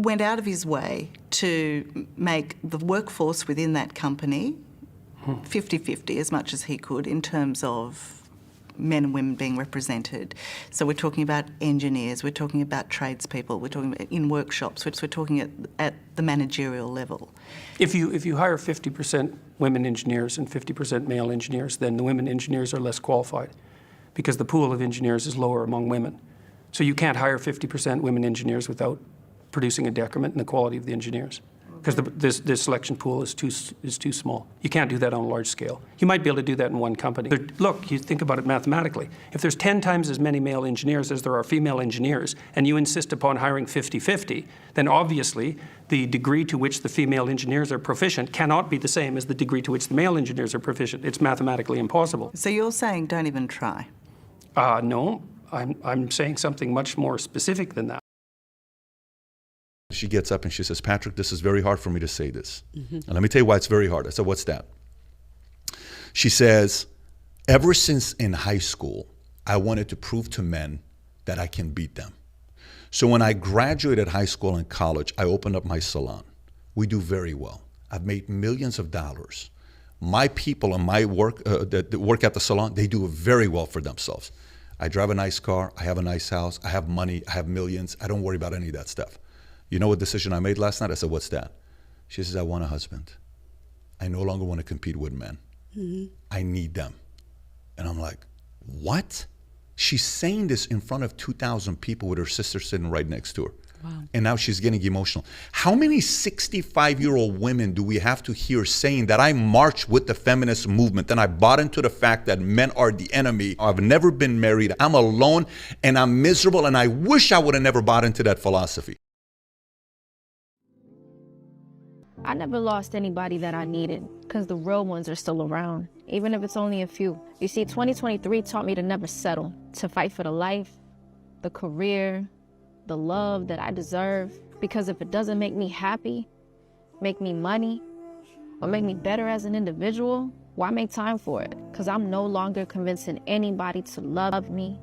went out of his way to make the workforce within that company 50-50 as much as he could in terms of men and women being represented. So we're talking about engineers, we're talking about tradespeople, we're talking about in workshops, we're talking at the managerial level. If you hire 50% women engineers and 50% male engineers, then the women engineers are less qualified because the pool of engineers is lower among women. So you can't hire 50% women engineers without producing a decrement in the quality of the engineers, because the selection pool is too small. You can't do that on a large scale. You might be able to do that in one company. But look, you think about it mathematically. If there's 10 times as many male engineers as there are female engineers, and you insist upon hiring 50-50, then obviously the degree to which the female engineers are proficient cannot be the same as the degree to which the male engineers are proficient. It's mathematically impossible. So you're saying don't even try? No, I'm saying something much more specific than that. She gets up and she says, Patrick, this is very hard for me to say this. And let me tell you why it's very hard. I said, what's that? She says, ever since in high school, I wanted to prove to men that I can beat them. So when I graduated high school and college, I opened up my salon. We do very well. I've made millions of dollars. My people and my work that work at the salon, they do very well for themselves. I drive a nice car. I have a nice house. I have money. I have millions. I don't worry about any of that stuff. You know what decision I made last night? I said, what's that? She says, I want a husband. I no longer want to compete with men. I need them. And I'm like, what? She's saying this in front of 2,000 people with her sister sitting right next to her. Wow. And now she's getting emotional. How many 65-year-old women do we have to hear saying that I marched with the feminist movement and I bought into the fact that men are the enemy? I've never been married. I'm alone and I'm miserable and I wish I would have never bought into that philosophy. I never lost anybody that I needed because the real ones are still around, even if it's only a few. You see, 2023 taught me to never settle, to fight for the life, the career, the love that I deserve. Because if it doesn't make me happy, make me money, or make me better as an individual, why make time for it? Because I'm no longer convincing anybody to love me,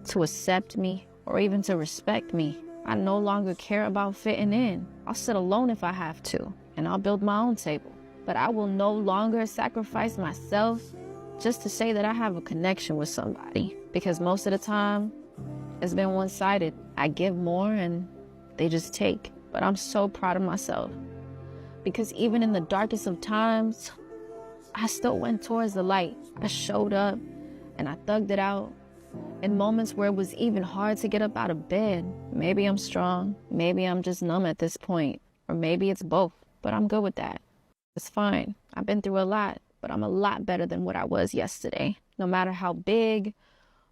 to accept me, or even to respect me. I no longer care about fitting in. I'll sit alone if I have to, and I'll build my own table. But I will no longer sacrifice myself just to say that I have a connection with somebody, because most of the time it's been one-sided. I give more and they just take. But I'm so proud of myself, because even in the darkest of times, I still went towards the light. I showed up and I thugged it out. In moments where it was even hard to get up out of bed. Maybe I'm strong, maybe I'm just numb at this point, or maybe it's both, but I'm good with that. It's fine. I've been through a lot, but I'm a lot better than what I was yesterday. No matter how big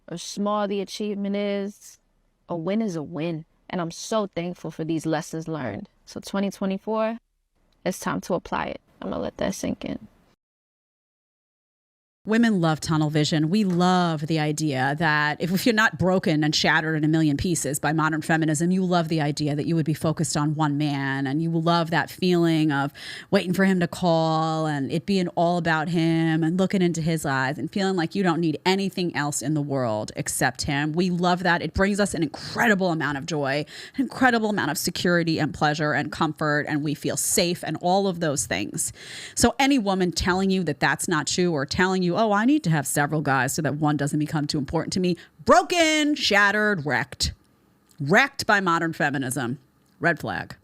or small the achievement is, a win is a win. And I'm so thankful for these lessons learned. So 2024, it's time to apply it. I'm gonna let that sink in. Women love tunnel vision. We love the idea that if you're not broken and shattered in a million pieces by modern feminism, you love the idea that you would be focused on one man, and you love that feeling of waiting for him to call and it being all about him and looking into his eyes and feeling like you don't need anything else in the world except him. We love that. It brings us an incredible amount of joy, an incredible amount of security and pleasure and comfort, and we feel safe and all of those things. So any woman telling you that that's not true, or telling you, oh, I need to have several guys so that one doesn't become too important to me. Broken, shattered, wrecked. Wrecked by modern feminism. Red flag.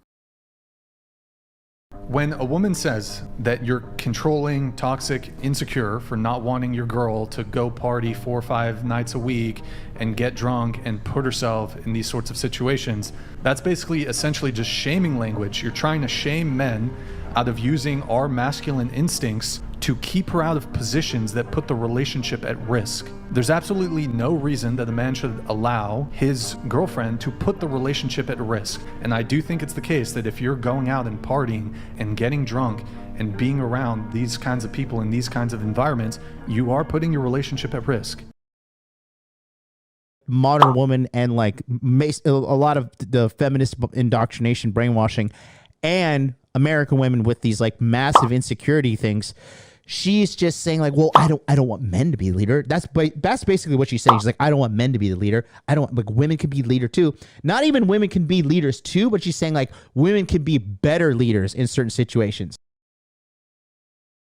When a woman says that you're controlling, toxic, insecure for not wanting your girl to go party 4 or 5 nights a week and get drunk and put herself in these sorts of situations, that's basically essentially just shaming language. You're trying to shame men out of using our masculine instincts to keep her out of positions that put the relationship at risk. There's absolutely no reason that a man should allow his girlfriend to put the relationship at risk. And I do think it's the case that if you're going out and partying and getting drunk and being around these kinds of people in these kinds of environments, you are putting your relationship at risk. Modern woman and like a lot of the feminist indoctrination, brainwashing, and American women with these like massive insecurity things she's just saying like, well, I don't want men to be the leader. That's basically what she's saying. She's like, I don't want men to be the leader. I don't like women can be leader too. Not even women can be leaders too, but she's saying like women can be better leaders in certain situations.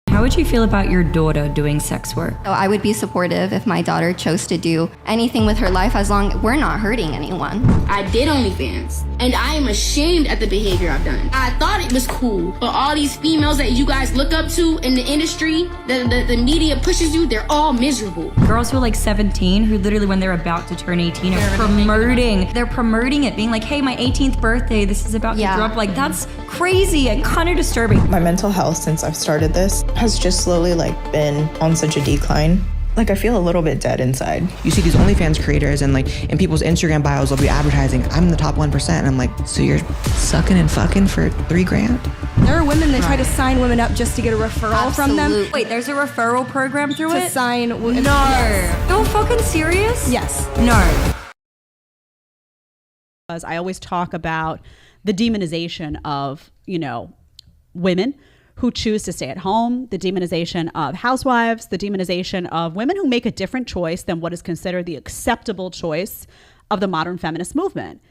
How would you feel about your daughter doing sex work? So I would be supportive if my daughter chose to do anything with her life as long as we're not hurting anyone. I did OnlyFans, and I am ashamed at the behavior I've done. I thought it was cool, but all these females that you guys look up to in the industry, the media pushes you, they're all miserable. Girls who are like 17, who literally when they're about to turn 18 are promoting it, being like, hey, my 18th birthday, this is about to drop. Like, that's crazy and kind of disturbing. My mental health since I've started this has just slowly like been on such a decline. Like I feel a little bit dead inside. You see these OnlyFans creators and like in people's Instagram bios they'll be advertising, I'm in the top 1%, and I'm like, so you're sucking and fucking for $3,000? There are women that try to sign women up just to get a referral from them. Wait, there's a referral program through it? To sign women. No. Yes. No fucking serious? Yes. No. I always talk about the demonization of, women who choose to stay at home, the demonization of housewives, the demonization of women who make a different choice than what is considered the acceptable choice of the modern feminist movement.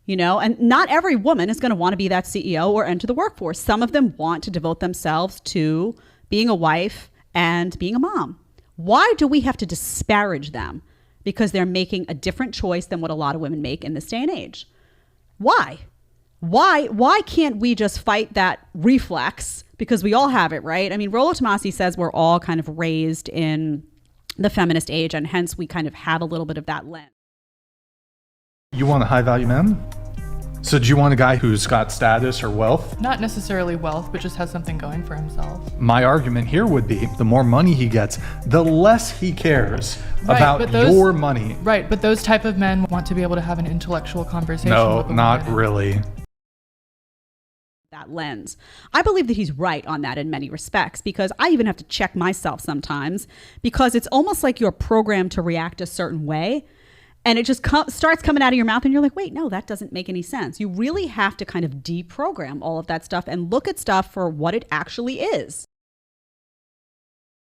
And not every woman is going to want to be that CEO or enter the workforce. Some of them want to devote themselves to being a wife and being a mom. Why do we have to disparage them because they're making a different choice than what a lot of women make in this day and age? Why? Why can't we just fight that reflex? Because we all have it, right? I mean, Rollo Tomassi says we're all kind of raised in the feminist age, and hence we kind of have a little bit of that lens. You want a high value man? So do you want a guy who's got status or wealth? Not necessarily wealth, but just has something going for himself. My argument here would be the more money he gets, the less he cares about your money. Right, but those type of men want to be able to have an intellectual conversation No, with a not woman. really. That lens. I believe that he's right on that in many respects, because I even have to check myself sometimes, because it's almost like you're programmed to react a certain way. And it just starts coming out of your mouth and you're like, wait, no, that doesn't make any sense. You really have to kind of deprogram all of that stuff and look at stuff for what it actually is.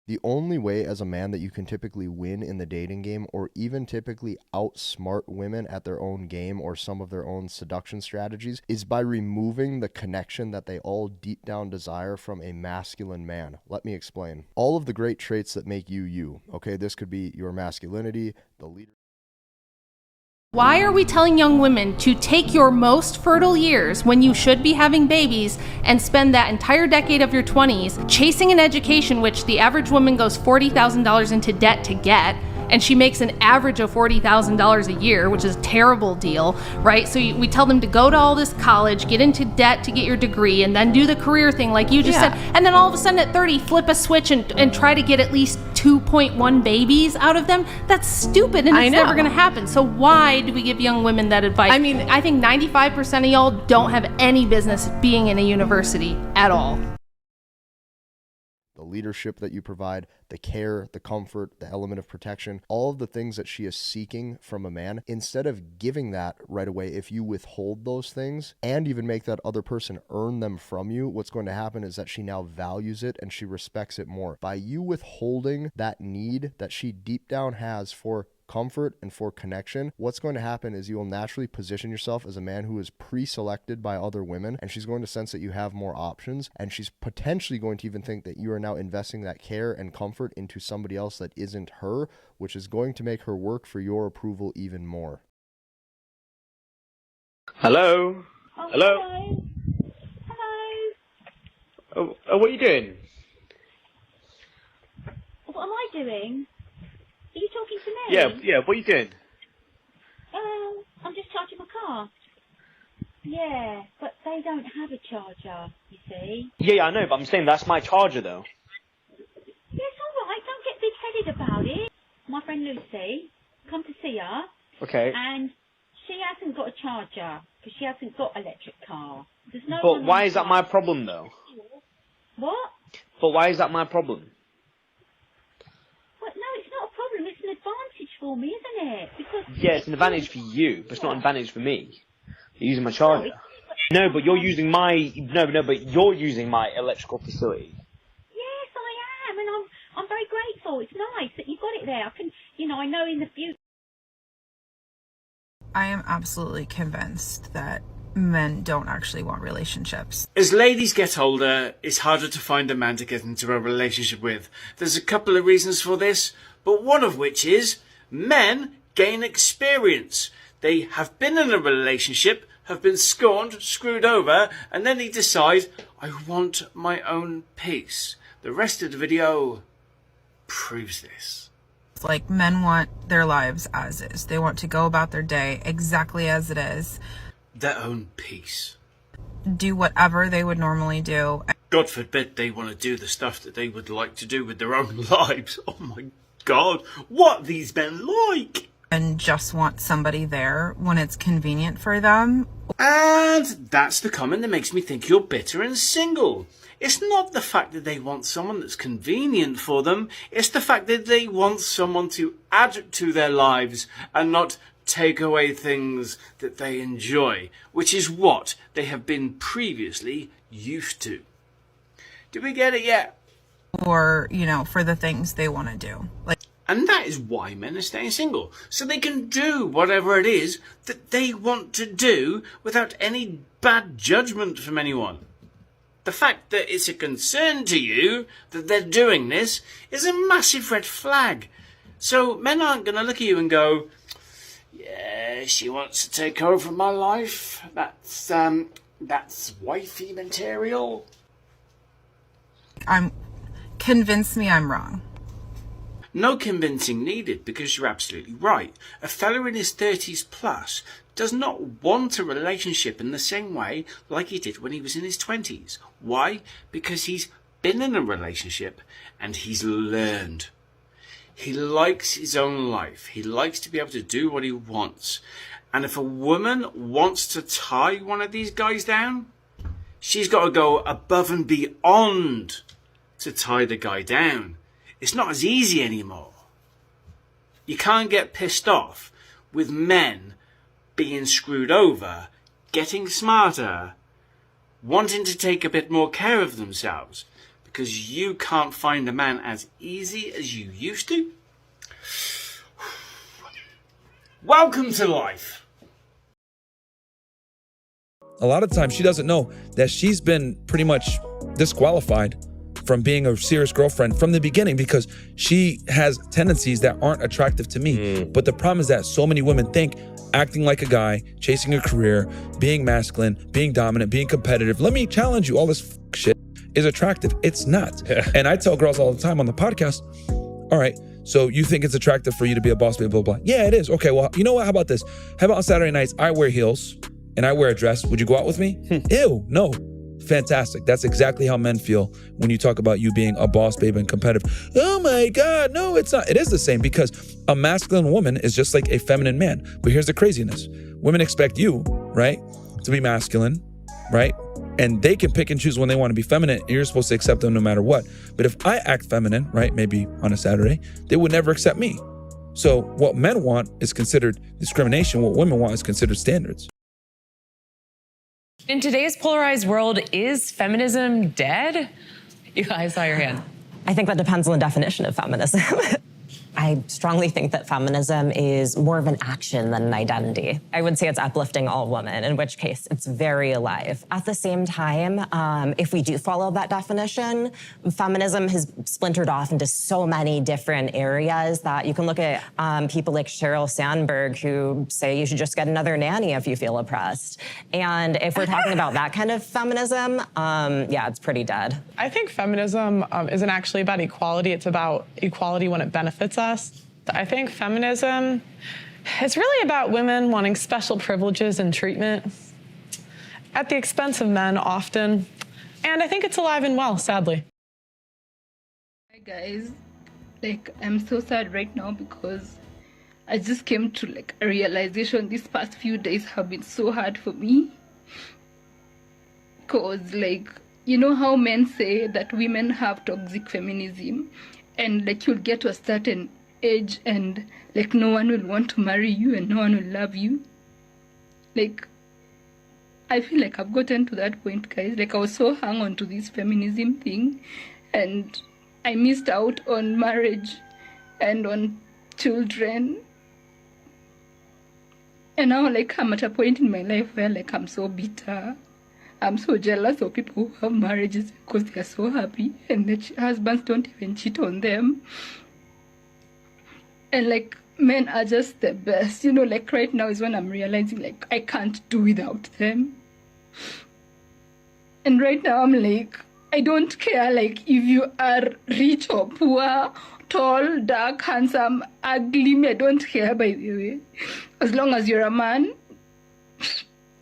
The only way as a man that you can typically win in the dating game, or even typically outsmart women at their own game or some of their own seduction strategies, is by removing the connection that they all deep down desire from a masculine man. Let me explain. All of the great traits that make you you, okay? This could be your masculinity, the leader. Why are we telling young women to take your most fertile years when you should be having babies and spend that entire decade of your 20s chasing an education which the average woman goes $40,000 into debt to get, and she makes an average of $40,000 a year, which is a terrible deal, right? So we tell them to go to all this college, get into debt to get your degree, and then do the career thing like you just said. And then all of a sudden at 30, flip a switch and try to get at least 2.1 babies out of them. That's stupid, and it's never gonna happen. So why do we give young women that advice? I mean, I think 95% of y'all don't have any business being in a university at all. The leadership that you provide, the care, the comfort, the element of protection, all of the things that she is seeking from a man, instead of giving that right away, if you withhold those things and even make that other person earn them from you, what's going to happen is that she now values it and she respects it more. By you withholding that need that she deep down has for comfort and for connection, what's going to happen is you will naturally position yourself as a man who is pre-selected by other women, and she's going to sense that you have more options, and she's potentially going to even think that you are now investing that care and comfort into somebody else that isn't her, which is going to make her work for your approval even more. Hello? Oh, Hello? Hello? Oh, what are you doing? What am I doing? Are you talking to me? Yeah, what are you doing? I'm just charging my car. Yeah, but they don't have a charger, you see. Yeah, I know, but I'm saying that's my charger, though. Yes, alright, don't get big-headed about it. My friend Lucy, come to see her. Okay. And she hasn't got a charger, because she hasn't got an electric car. There's no But why is that my problem, though? What? But why is that my problem? Well, no, it's not a problem. It's an advantage for me, isn't it? Because Yeah, it's an advantage for you, but it's not an advantage for me. You're using my charger. No, but you're using my... No, but you're using my electrical facility. Yes, I am, and I nice that you got it there. I can, I know in the future. I am absolutely convinced that men don't actually want relationships. As ladies get older, it's harder to find a man to get into a relationship with. There's a couple of reasons for this, but one of which is men gain experience. They have been in a relationship, have been scorned, screwed over, and then they decide, I want my own peace. The rest of the video proves this. It's like men want their lives as is. They want to go about their day exactly as it is. Their own peace. Do whatever they would normally do. God forbid they want to do the stuff that they would like to do with their own lives. Oh my God, what are these men like? And just want somebody there when it's convenient for them. And that's the comment that makes me think you're bitter and single. It's not the fact that they want someone that's convenient for them. It's the fact that they want someone to add to their lives and not take away things that they enjoy, which is what they have been previously used to. Do we get it yet? Or, for the things they want to do. And that is why men are staying single, so they can do whatever it is that they want to do without any bad judgment from anyone. The fact that it's a concern to you that they're doing this is a massive red flag. So men aren't going to look at you and go, yeah, she wants to take over my life. That's wifey material. Convince me I'm wrong. No convincing needed, because you're absolutely right. A fellow in his 30s plus does not want a relationship in the same way like he did when he was in his 20s. Why? Because he's been in a relationship and he's learned. He likes his own life. He likes to be able to do what he wants. And if a woman wants to tie one of these guys down, she's got to go above and beyond to tie the guy down. It's not as easy anymore. You can't get pissed off with men being screwed over, getting smarter, wanting to take a bit more care of themselves, because you can't find a man as easy as you used to. Welcome to life. A lot of times she doesn't know that she's been pretty much disqualified from being a serious girlfriend from the beginning because she has tendencies that aren't attractive to me. But the problem is that so many women think acting like a guy, chasing a career, being masculine, being dominant, being competitive, let me challenge you, all this shit is attractive. It's not. And I tell girls all the time on the podcast, all right, so you think it's attractive for you to be a boss, blah, blah, blah. Yeah, it is. Okay, well, you know what? How about this? How about on Saturday nights, I wear heels and I wear a dress. Would you go out with me? Ew, no. Fantastic. That's exactly how men feel when you talk about you being a boss babe and competitive. Oh my God, no, it's not. It is the same because a masculine woman is just like a feminine man. But here's the craziness. Women expect you, right, to be masculine, right? And they can pick and choose when they want to be feminine. And you're supposed to accept them no matter what. But if I act feminine, right, maybe on a Saturday, they would never accept me. So what men want is considered discrimination. What women want is considered standards. In today's polarized world, is feminism dead? I saw your hand. I think that depends on the definition of feminism. I strongly think that feminism is more of an action than an identity. I would say it's uplifting all women, in which case it's very alive. At the same time, if we do follow that definition, feminism has splintered off into so many different areas that you can look at people like Sheryl Sandberg who say you should just get another nanny if you feel oppressed. And if we're talking about that kind of feminism, yeah, it's pretty dead. I think feminism isn't actually about equality. It's about equality when it benefits us. I think feminism is really about women wanting special privileges and treatment at the expense of men often. And I think it's alive and well, sadly. Hi guys, I'm so sad right now because I just came to a realization these past few days have been so hard for me. Cause you know how men say that women have toxic feminism and you'll get to a certain age and no one will want to marry you and no one will love you. I feel like I've gotten to that point, guys. I was so hung on to this feminism thing and I missed out on marriage and on children. And now, like, I'm at a point in my life where, like, I'm so bitter. I'm so jealous of people who have marriages because they are so happy and their husbands don't even cheat on them. And, like, men are just the best. You know, like, right now is when I'm realizing, like, I can't do without them. And right now I'm like, I don't care, like, if you are rich or poor, tall, dark, handsome, ugly, me, I don't care, by the way. As long as you're a man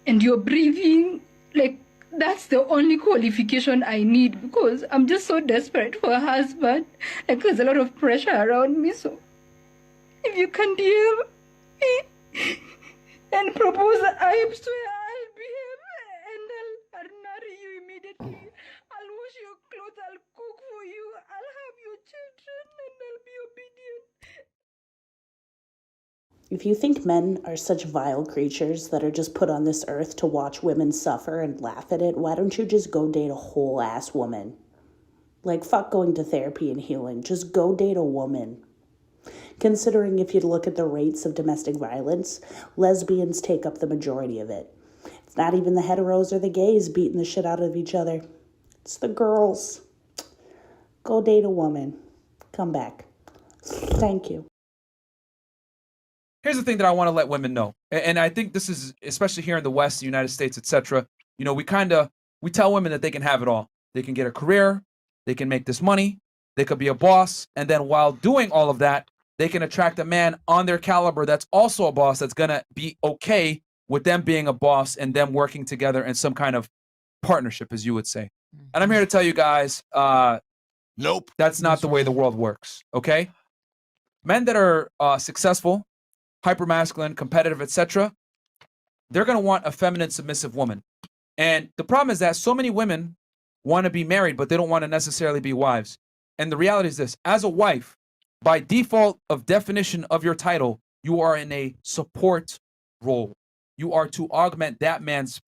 and you're breathing, like, that's the only qualification I need, because I'm just so desperate for a husband. Like, there's a lot of pressure around me, so if you can DM me and propose, I swear I'll behave and I'll marry you immediately. I'll wash your clothes, I'll cook for you, I'll have your children, and I'll be obedient. If you think men are such vile creatures that are just put on this earth to watch women suffer and laugh at it, why don't you just go date a whole ass woman? Like, fuck going to therapy and healing. Just go date a woman. Considering if you look at the rates of domestic violence, lesbians take up the majority of it. It's not even the heteros or the gays beating the shit out of each other. It's the girls. Go date a woman. Come back. Thank you. Here's the thing that I want to let women know. And I think this is, especially here in the West, the United States, etc. You know, we tell women that they can have it all. They can get a career. They can make this money. They could be a boss. And then while doing all of that, they can attract a man on their caliber that's also a boss, that's going to be okay with them being a boss and them working together in some kind of partnership, as you would say. And I'm here to tell you guys, nope, that's not the way the world works, okay? Men that are successful, hypermasculine, competitive, etc., they're going to want a feminine, submissive woman. And the problem is that so many women want to be married, but they don't want to necessarily be wives. And the reality is this: as a wife, by default of definition of your title, you are in a support role. You are to augment that man's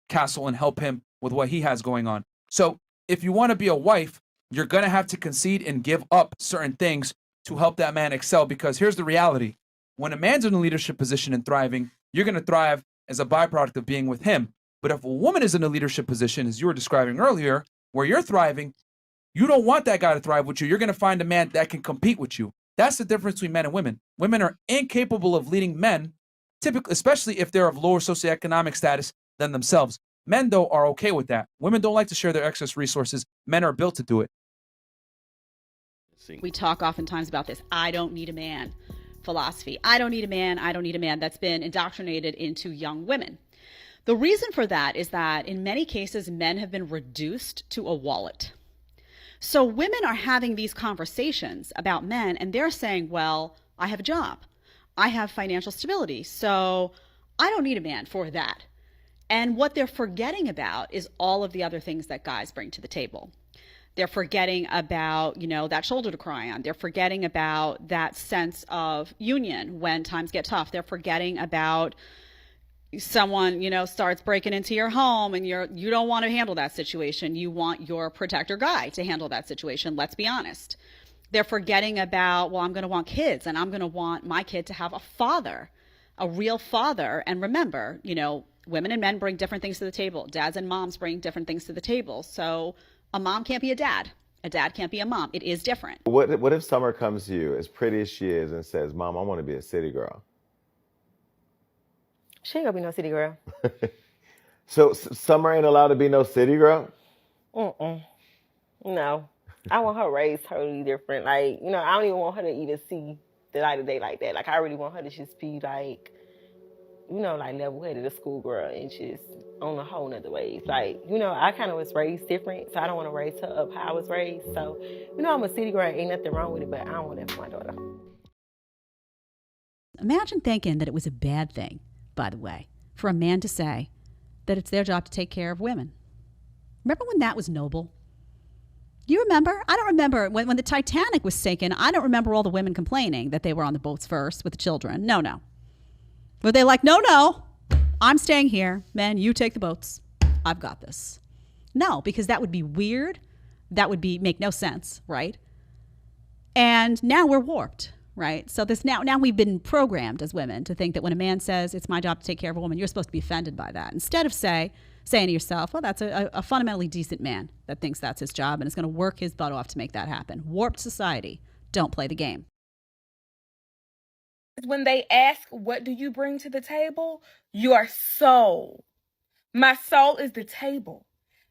castle and help him with what he has going on. So if you want to be a wife, you're going to have to concede and give up certain things to help that man excel, because here's the reality. When a man's in a leadership position and thriving, you're going to thrive as a byproduct of being with him. But if a woman is in a leadership position, as you were describing earlier, where you're thriving, you don't want that guy to thrive with you. You're going to find a man that can compete with you. That's the difference between men and women. Women are incapable of leading men, typically, especially if they're of lower socioeconomic status than themselves. Men, though, are okay with that. Women don't like to share their excess resources. Men are built to do it. We talk oftentimes about this "I don't need a man" philosophy. I don't need a man. I don't need a man. That's been indoctrinated into young women. The reason for that is that in many cases, men have been reduced to a wallet. So women are having these conversations about men and they're saying, well, I have a job. I have financial stability. So I don't need a man for that. And what they're forgetting about is all of the other things that guys bring to the table. They're forgetting about, that shoulder to cry on. They're forgetting about that sense of union when times get tough. They're forgetting about someone, starts breaking into your home and you don't want to handle that situation. You want your protector guy to handle that situation. Let's be honest. They're forgetting about, well, I'm going to want kids and I'm going to want my kid to have a father, a real father. And remember, women and men bring different things to the table. Dads and moms bring different things to the table. So a mom can't be a dad. A dad can't be a mom. It is different. What if Summer comes to you, as pretty as she is, and says, Mom, I want to be a city girl? She ain't gonna be no city girl. So Summer ain't allowed to be no city girl? No. I want her raised totally different. Like, I don't even want her to even see the light of day like that. Like, I really want her to just be like, like level-headed, a schoolgirl, and just on a whole nother ways. Like, I kind of was raised different, so I don't want to raise her up how I was raised. So, I'm a city girl, ain't nothing wrong with it, but I don't want that for my daughter. Imagine thinking that it was a bad thing, by the way, for a man to say that it's their job to take care of women. Remember when that was noble? You remember? I don't remember when the Titanic was sinking. I don't remember all the women complaining that they were on the boats first with the children. No. Were they like, no, I'm staying here. Men, you take the boats. I've got this. No, because that would be weird. That would make no sense, right? And now we're warped, right? So this now we've been programmed as women to think that when a man says it's my job to take care of a woman, you're supposed to be offended by that. Instead of saying to yourself, well, that's a fundamentally decent man that thinks that's his job and is going to work his butt off to make that happen. Warped society. Don't play the game. When they ask, what do you bring to the table? Your soul. My soul is the table,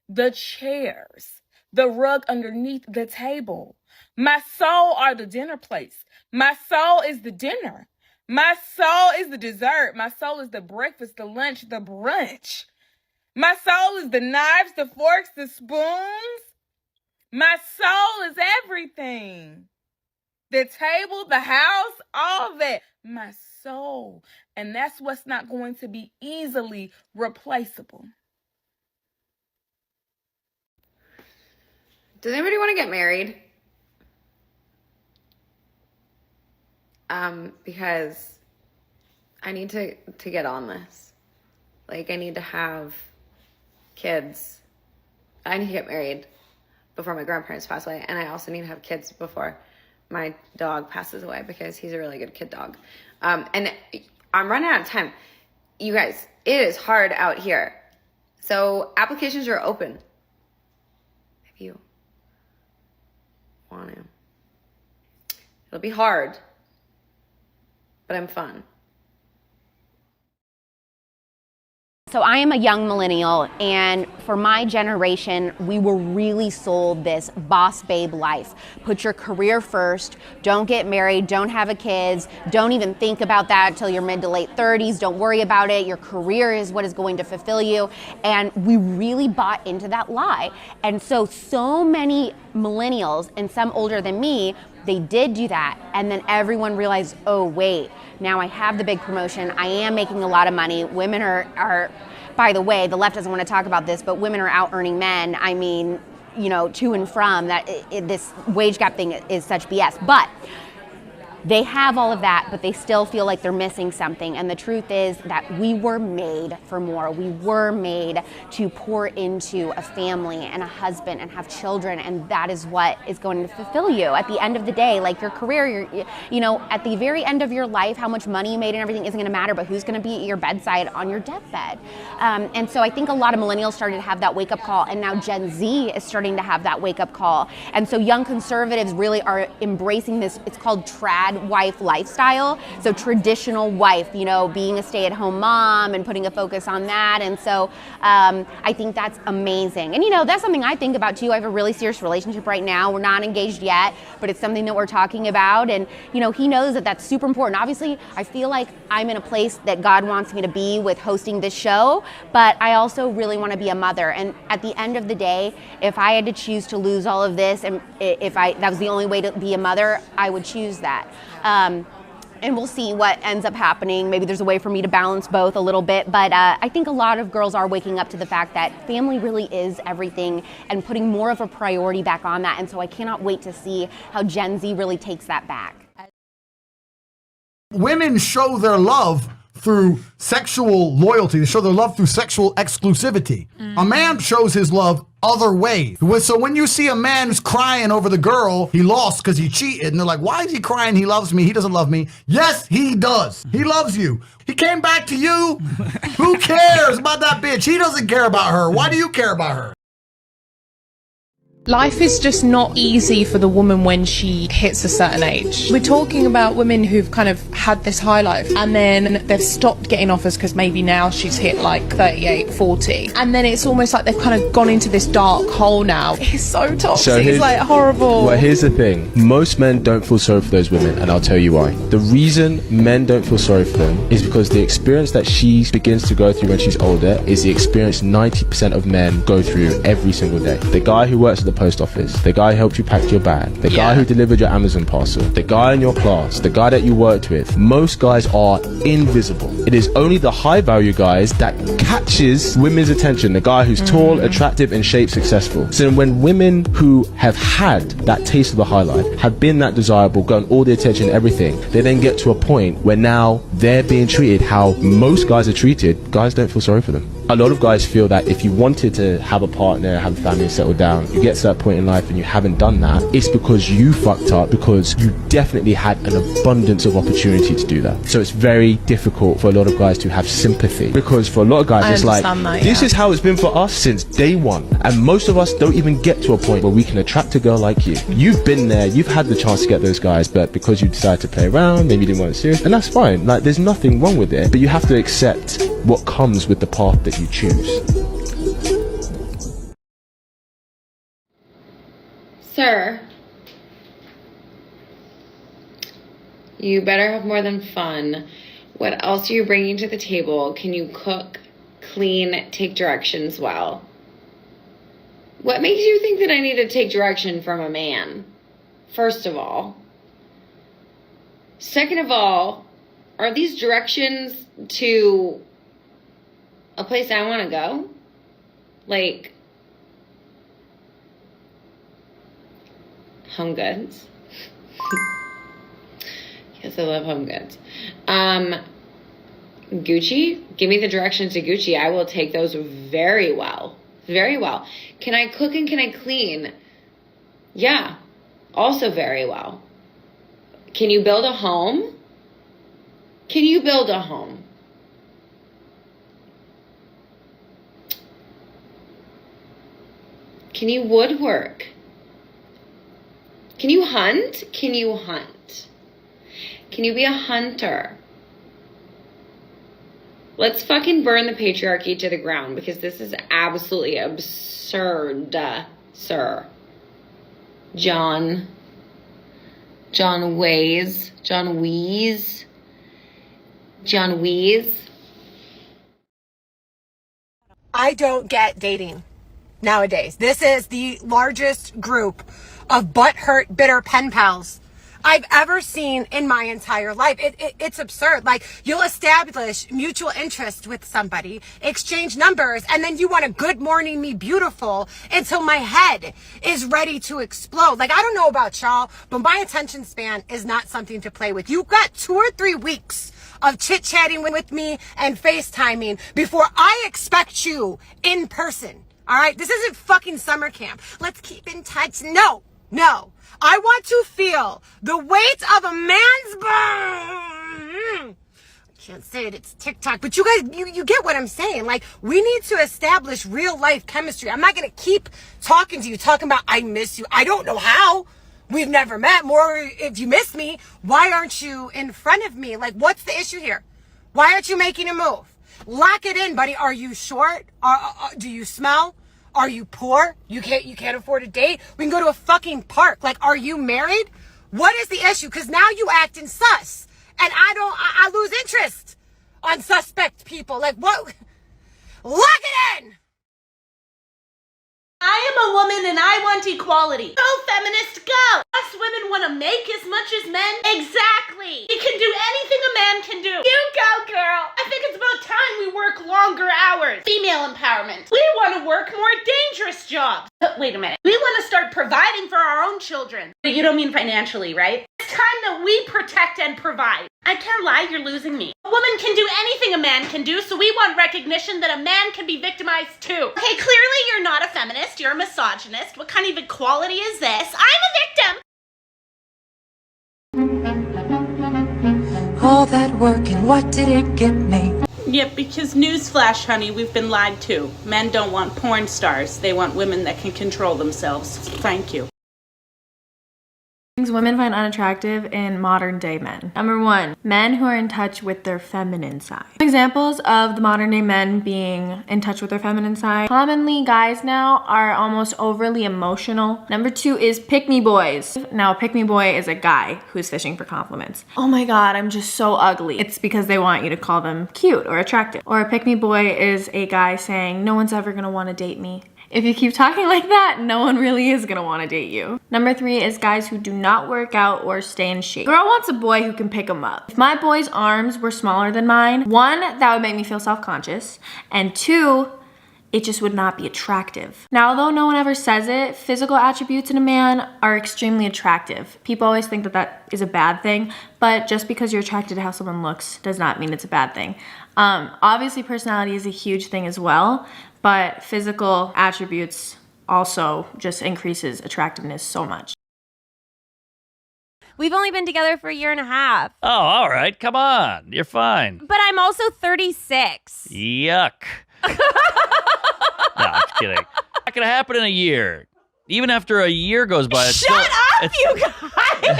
the chairs, the rug underneath the table. My soul are the dinner plates. My soul is the dinner. My soul is the dessert. My soul is the breakfast, the lunch, the brunch. My soul is the knives, the forks, the spoons. My soul is everything. The table, the house, all that. My soul. And that's what's not going to be easily replaceable. Does anybody want to get married? Because I need to get on this. Like, I need to have kids. I need to get married before my grandparents pass away. And I also need to have kids before my dog passes away, because he's a really good kid dog. And I'm running out of time. You guys, it is hard out here. So applications are open. If you want to. It'll be hard, but I'm fun. So I am a young millennial, and for my generation, we were really sold this boss babe life. Put your career first, don't get married, don't have kids, don't even think about that until your mid to late 30s, don't worry about it, your career is what is going to fulfill you. And we really bought into that lie. And so many millennials, and some older than me, they did do that, and then everyone realized, oh wait, now I have the big promotion, I am making a lot of money, women are by the way, the left doesn't want to talk about this, but women are out earning men, I mean, to and from, that this wage gap thing is such BS, but they have all of that, but they still feel like they're missing something. And the truth is that we were made for more. We were made to pour into a family and a husband and have children, and that is what is going to fulfill you. At the end of the day, like your career, at the very end of your life, how much money you made and everything isn't going to matter, but who's going to be at your bedside on your deathbed. And so I think a lot of millennials started to have that wake-up call, and now Gen Z is starting to have that wake-up call. And so young conservatives really are embracing this, it's called trad wife lifestyle. So traditional wife, being a stay-at-home mom and putting a focus on that. And so I think that's amazing. And that's something I think about too. I have a really serious relationship right now. We're not engaged yet, but it's something that we're talking about. And he knows that that's super important. Obviously, I feel like I'm in a place that God wants me to be with hosting this show, but I also really want to be a mother. And at the end of the day, if I had to choose to lose all of this, and that was the only way to be a mother, I would choose that. And we'll see what ends up happening. Maybe there's a way for me to balance both a little bit, but I think a lot of girls are waking up to the fact that family really is everything and putting more of a priority back on that. And so I cannot wait to see how Gen Z really takes that back. Women show their love through sexual loyalty. They show their love through sexual exclusivity. A man shows his love other ways. So when you see a man who's crying over the girl he lost because he cheated, and they're like, why is he crying? He loves me. He doesn't love me. Yes, he does. He loves you. He came back to you. Who cares about that bitch? He doesn't care about her. Why do you care about her? Life is just not easy for the woman when she hits a certain age. We're talking about women who've kind of had this high life and then they've stopped getting offers because maybe now she's hit like 38, 40. And then it's almost like they've kind of gone into this dark hole now. It's so toxic, it's like horrible. Well, here's the thing. Most men don't feel sorry for those women, and I'll tell you why. The reason men don't feel sorry for them is because the experience that she begins to go through when she's older is the experience 90% of men go through every single day. The guy who works at the post office, the guy who helped you pack your bag, the guy who delivered your Amazon parcel, the guy in your class, the guy that you worked with, most guys are invisible. It is only the high value guys that catches women's attention, the guy who's tall, attractive, and shaped successful. So when women who have had that taste of the high life, have been that desirable, gotten all the attention, everything, they then get to a point where now they're being treated how most guys are treated, guys don't feel sorry for them. A lot of guys feel that if you wanted to have a partner, have a family, and settle down, you get to that point in life and you haven't done that, it's because you fucked up, because you definitely had an abundance of opportunity to do that. So it's very difficult for a lot of guys to have sympathy, because for a lot of guys it's like, this is how it's been for us since day one. And most of us don't even get to a point where we can attract a girl like you. You've been there, you've had the chance to get those guys, but because you decided to play around, maybe you didn't want it serious, and that's fine. Like, there's nothing wrong with it, but you have to accept what comes with the path that you choose. Sir, you better have more than fun. What else are you bringing to the table? Can you cook, clean, take directions well? What makes you think that I need to take direction from a man? First of all. Second of all, are these directions to a place I want to go? Like, Home Goods. Yes, I love Home Goods. Gucci? Give me the directions to Gucci. I will take those very well. Very well. Can I cook and can I clean? Yeah, also very well. Can you build a home? Can you build a home? Can you woodwork? Can you hunt? Can you hunt? Can you be a hunter? Let's fucking burn the patriarchy to the ground, because this is absolutely absurd, sir. John Wees. I don't get dating nowadays. This is the largest group of butthurt, bitter pen pals I've ever seen in my entire life. It's absurd. Like, you'll establish mutual interest with somebody, exchange numbers, and then you want to good morning me beautiful until my head is ready to explode. Like, I don't know about y'all, but my attention span is not something to play with. You've got 2 or 3 weeks of chit-chatting with me and FaceTiming before I expect you in person. All right? This isn't fucking summer camp. Let's keep in touch. No. I want to feel the weight of a man's I can't say it, it's TikTok, but you guys, you get what I'm saying. Like, we need to establish real life chemistry. I'm not going to keep talking to you, talking about I miss you. I don't know how. We've never met. More, if you miss me, why aren't you in front of me? Like, what's the issue here? Why aren't you making a move? Lock it in, buddy. Are you short? Do you smell? Are you poor? You can't afford a date? We can go to a fucking park. Like, are you married? What is the issue? Because now you acting sus. And I lose interest on suspect people. Like, what? Lock it in! I am a woman and I want equality. Go, feminist, go! Us women want to make as much as men. Exactly. We can do anything a man can do. You go, girl. I think it's about time we work longer hours. Female empowerment. We want to work more dangerous jobs. Wait a minute. We want to start providing for our own children. But you don't mean financially, right? It's time that we protect and provide. I can't lie, you're losing me. A woman can do anything a man can do, so we want recognition that a man can be victimized too. Okay, clearly you're not a feminist, you're a misogynist. What kind of equality is this? I'm a victim! All that work, and what did it get me? Yep, because newsflash, honey, we've been lied to. Men don't want porn stars. They want women that can control themselves. Thank you. Things women find unattractive in modern day men. Number 1, men who are in touch with their feminine side. Examples of the modern day men being in touch with their feminine side. Commonly, guys now are almost overly emotional. Number 2 is pick-me boys. Now, a pick-me boy is a guy who's fishing for compliments. Oh my god, I'm just so ugly. It's because they want you to call them cute or attractive. Or a pick-me boy is a guy saying, no one's ever gonna wanna date me. If you keep talking like that, no one really is gonna wanna date you. Number 3 is guys who do not work out or stay in shape. Girl wants a boy who can pick him up. If my boy's arms were smaller than mine, 1, that would make me feel self-conscious, and 2, it just would not be attractive. Now, although no one ever says it, physical attributes in a man are extremely attractive. People always think that that is a bad thing, but just because you're attracted to how someone looks does not mean it's a bad thing. Obviously, personality is a huge thing as well, but physical attributes also just increases attractiveness so much. We've only been together for a year and a half. Oh, all right. Come on. You're fine. But I'm also 36. Yuck. No, I'm just kidding. Not going to happen in a year. Even after a year goes by. Shut up, you guys!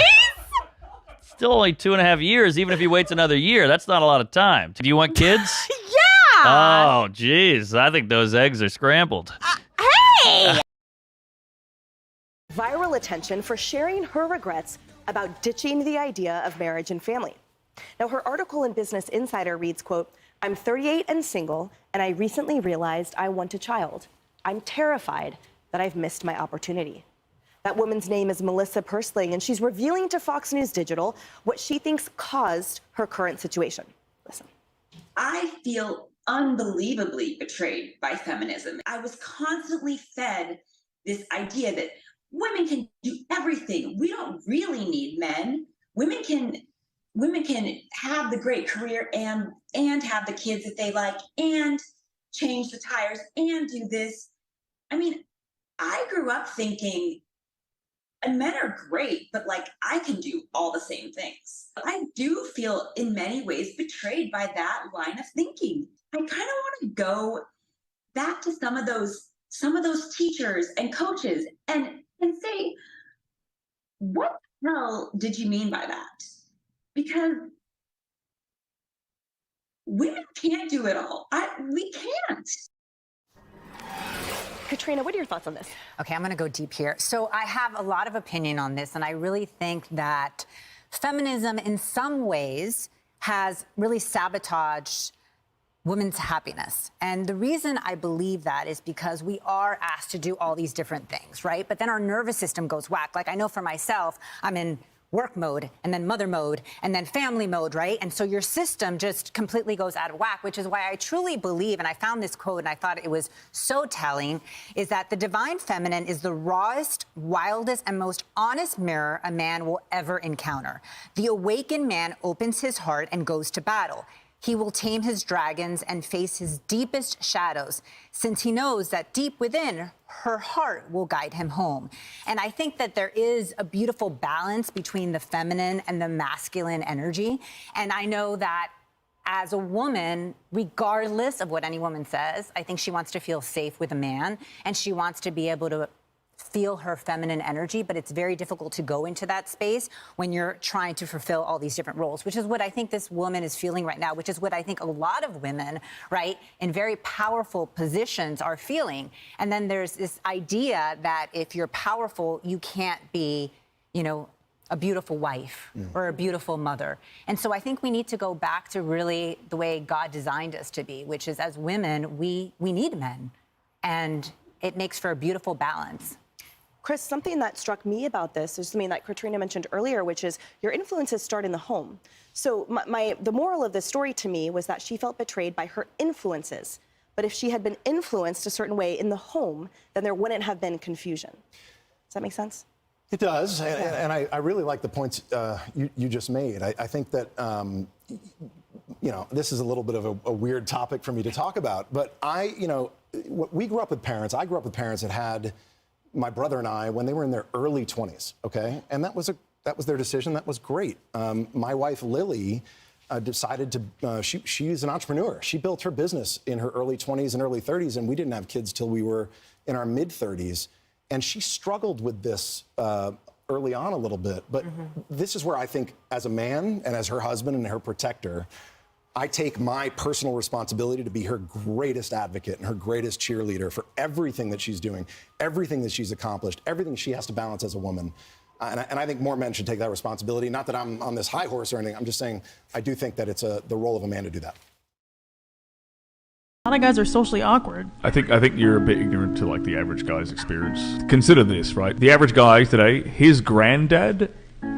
Still only 2.5 years, even if he waits another year. That's not a lot of time. Do you want kids? Yeah! Oh, geez. I think those eggs are scrambled. Hey! Viral attention for sharing her regrets about ditching the idea of marriage and family. Now, her article in Business Insider reads, quote, "I'm 38 and single, and I recently realized I want a child. I'm terrified that I've missed my opportunity." That woman's name is Melissa Persling, and she's revealing to Fox News Digital what she thinks caused her current situation. Listen. I feel unbelievably betrayed by feminism. I was constantly fed this idea that women can do everything. We don't really need men. Women can have the great career and have the kids that they like and change the tires and do this. I mean, I grew up thinking, and men are great, but like I can do all the same things. I do feel in many ways betrayed by that line of thinking. I kind of want to go back to some of those teachers and coaches and say, what the hell did you mean by that? Because women can't do it all. We can't. Katrina, what are your thoughts on this? Okay, I'm going to go deep here. So I have a lot of opinion on this, and I really think that feminism in some ways has really sabotaged women's happiness. And the reason I believe that is because we are asked to do all these different things, right? But then our nervous system goes whack. Like I know for myself, I'm in work mode and then mother mode and then family mode, right? And so your system just completely goes out of whack, which is why I truly believe, and I found this quote and I thought it was so telling, is that the divine feminine is the rawest, wildest, and most honest mirror a man will ever encounter. The awakened man opens his heart and goes to battle. He will tame his dragons and face his deepest shadows, since he knows that deep within, her heart will guide him home. And I think that there is a beautiful balance between the feminine and the masculine energy. And I know that as a woman, regardless of what any woman says, I think she wants to feel safe with a man, and she wants to be able to feel her feminine energy, but it's very difficult to go into that space when you're trying to fulfill all these different roles, which is what I think this woman is feeling right now, which is what I think a lot of women, right, in very powerful positions are feeling. And then there's this idea that if you're powerful, you can't be, you know, a beautiful wife or a beautiful mother. And so I think we need to go back to really the way God designed us to be, which is as women, we need men. And it makes for a beautiful balance. Chris, something that struck me about this is something that Katrina mentioned earlier, which is your influences start in the home. So the moral of this story to me was that she felt betrayed by her influences. But if she had been influenced a certain way in the home, then there wouldn't have been confusion. Does that make sense? It does, and I really like the points you just made. I think that, you know, this is a little bit of a weird topic for me to talk about, but we grew up with parents. I grew up with parents that had my brother and I when they were in their early 20s, okay? And that was their decision. That was great. My wife, Lily, decided to, she's an entrepreneur. She built her business in her early 20s and early 30s, and we didn't have kids till we were in our mid-30s. And she struggled with this early on a little bit. But this is where I think, as a man and as her husband and her protector, I take my personal responsibility to be her greatest advocate and her greatest cheerleader for everything that she's doing, everything that she's accomplished, everything she has to balance as a woman. And I think more men should take that responsibility. Not that I'm on this high horse or anything. I'm just saying I do think that it's the role of a man to do that. A lot of guys are socially awkward. I think you're a bit ignorant to like the average guy's experience. Consider this, right? The average guy today, his granddad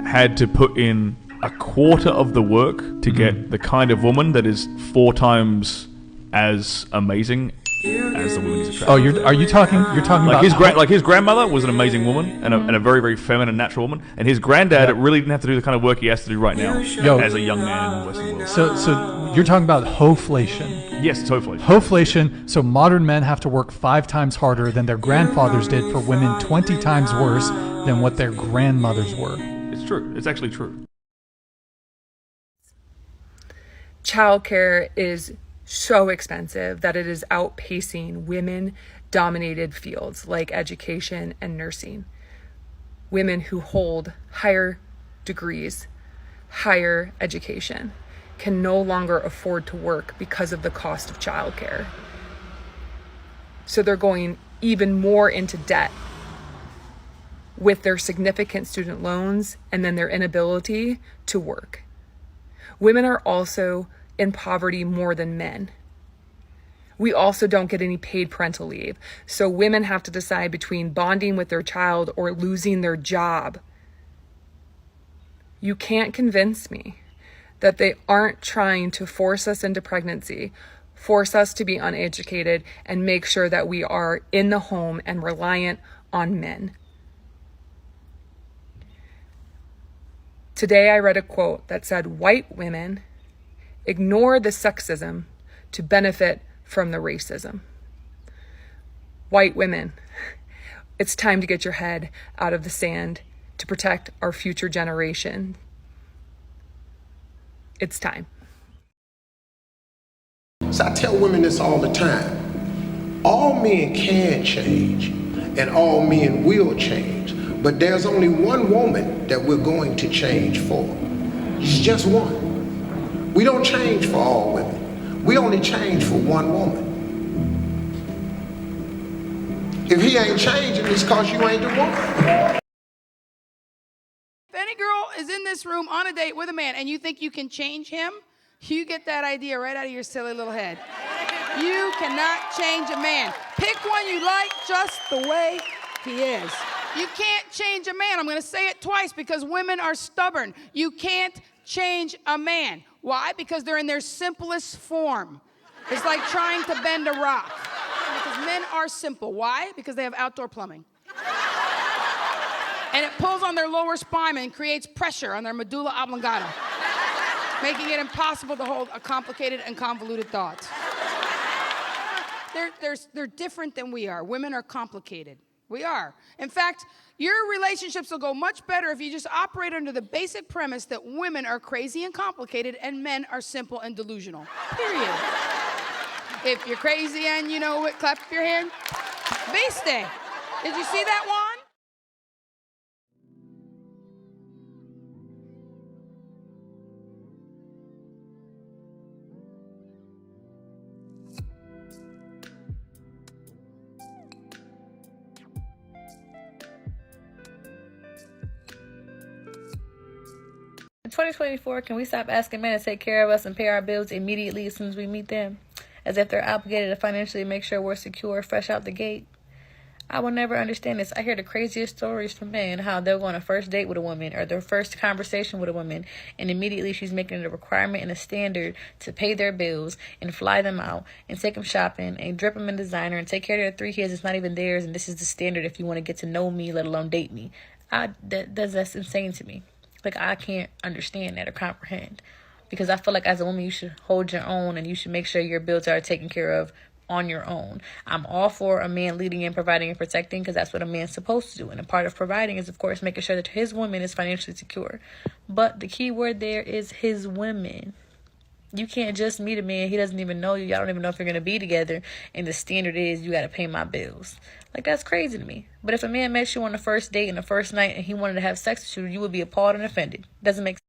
had to put in a quarter of the work to get the kind of woman that is 4 times as amazing as the woman he's attractive. Oh, you're talking like about his grandmother was an amazing woman and a very, very feminine, natural woman, and his granddad really didn't have to do the kind of work he has to do right now as a young man in the Western world. So you're talking about hoflation. Yes, it's hoflation. Hoflation. So modern men have to work 5 times harder than their grandfathers did for women 20 times worse than what their grandmothers were. It's true. It's actually true. Childcare is so expensive that it is outpacing women-dominated fields like education and nursing. Women who hold higher degrees, higher education, can no longer afford to work because of the cost of childcare. So they're going even more into debt with their significant student loans and then their inability to work. Women are also in poverty more than men. We also don't get any paid parental leave. So women have to decide between bonding with their child or losing their job. You can't convince me that they aren't trying to force us into pregnancy, force us to be uneducated, and make sure that we are in the home and reliant on men. Today I read a quote that said, "White women ignore the sexism to benefit from the racism." White women, it's time to get your head out of the sand to protect our future generation. It's time. So I tell women this all the time. All men can change, and all men will change. But there's only one woman that we're going to change for. It's just one. We don't change for all women. We only change for one woman. If he ain't changing, it's because you ain't the one. If any girl is in this room on a date with a man and you think you can change him, you get that idea right out of your silly little head. You cannot change a man. Pick one you like just the way he is. You can't change a man. I'm going to say it twice because women are stubborn. You can't change a man. Why? Because they're in their simplest form. It's like trying to bend a rock. Because men are simple. Why? Because they have outdoor plumbing. And it pulls on their lower spine and creates pressure on their medulla oblongata, making it impossible to hold a complicated and convoluted thoughts. They're different than we are. Women are complicated. We are. In fact, your relationships will go much better if you just operate under the basic premise that women are crazy and complicated and men are simple and delusional. Period. If you're crazy and you know it, clap your hand. Beast Day. Did you see that one? 2024, can we stop asking men to take care of us and pay our bills immediately as soon as we meet them? As if they're obligated to financially make sure we're secure fresh out the gate. I will never understand this. I hear the craziest stories from men, how they'll go on a first date with a woman or their first conversation with a woman, and immediately she's making it a requirement and a standard to pay their bills and fly them out and take them shopping and drip them in designer and take care of their 3 kids. It's not even theirs, and this is the standard if you want to get to know me, let alone date me. That's insane to me. Like, I can't understand that or comprehend. Because I feel like as a woman, you should hold your own and you should make sure your bills are taken care of on your own. I'm all for a man leading and providing and protecting because that's what a man's supposed to do. And a part of providing is, of course, making sure that his woman is financially secure. But the key word there is his women. You can't just meet a man. He doesn't even know you. Y'all don't even know if you're going to be together. And the standard is you got to pay my bills. Like, that's crazy to me. But if a man met you on the first date and the first night and he wanted to have sex with you, you would be appalled and offended. Doesn't make sense.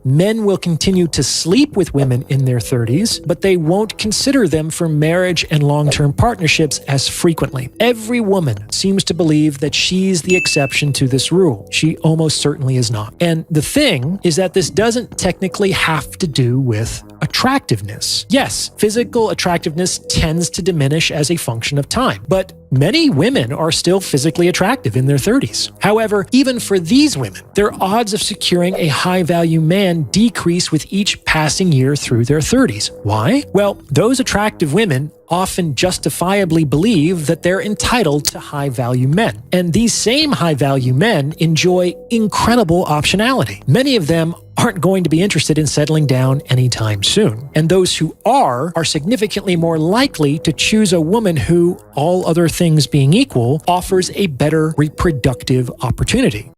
Men will continue to sleep with women in their 30s, but they won't consider them for marriage and long-term partnerships as frequently. Every woman seems to believe that she's the exception to this rule. She almost certainly is not. And the thing is that this doesn't technically have to do with attractiveness. Yes, physical attractiveness tends to diminish as a function of time, but Many women are still physically attractive in their 30s. However, even for these women, their odds of securing a high-value man decrease with each passing year through their 30s. Why? Well, those attractive women often justifiably believe that they're entitled to high-value men. And these same high-value men enjoy incredible optionality. Many of them aren't going to be interested in settling down anytime soon. And those who are significantly more likely to choose a woman who, all other things being equal, offers a better reproductive opportunity.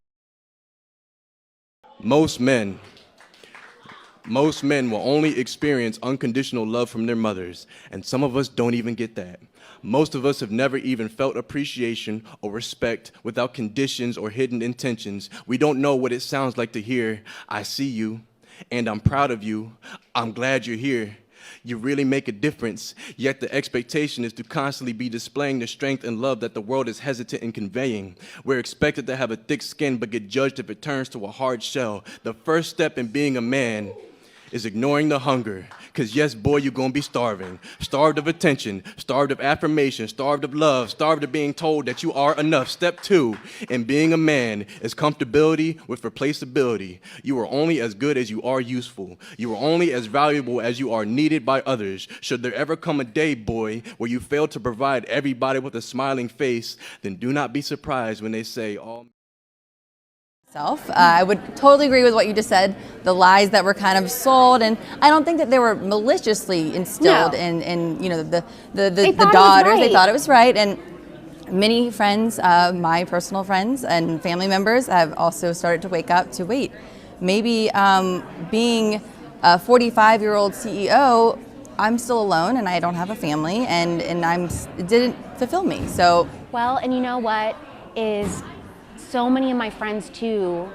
Most men will only experience unconditional love from their mothers, and some of us don't even get that. Most of us have never even felt appreciation or respect without conditions or hidden intentions. We don't know what it sounds like to hear, "I see you, and I'm proud of you. I'm glad you're here. You really make a difference." Yet the expectation is to constantly be displaying the strength and love that the world is hesitant in conveying. We're expected to have a thick skin but get judged if it turns to a hard shell. The first step in being a man is ignoring the hunger. Because yes, boy, you're going to be starving. Starved of attention, starved of affirmation, starved of love, starved of being told that you are enough. Step 2 in being a man is comfortability with replaceability. You are only as good as you are useful. You are only as valuable as you are needed by others. Should there ever come a day, boy, where you fail to provide everybody with a smiling face, then do not be surprised when they say, "Oh." I would totally agree with what you just said, the lies that were kind of sold, and I don't think that they were maliciously instilled in you know, the daughters. They thought it was right, and many friends, my personal friends and family members, have also started to wake up to, wait, maybe being a 45-year-old CEO, I'm still alone and I don't have a family, and it didn't fulfill me. So well, and you know what is, so many of my friends too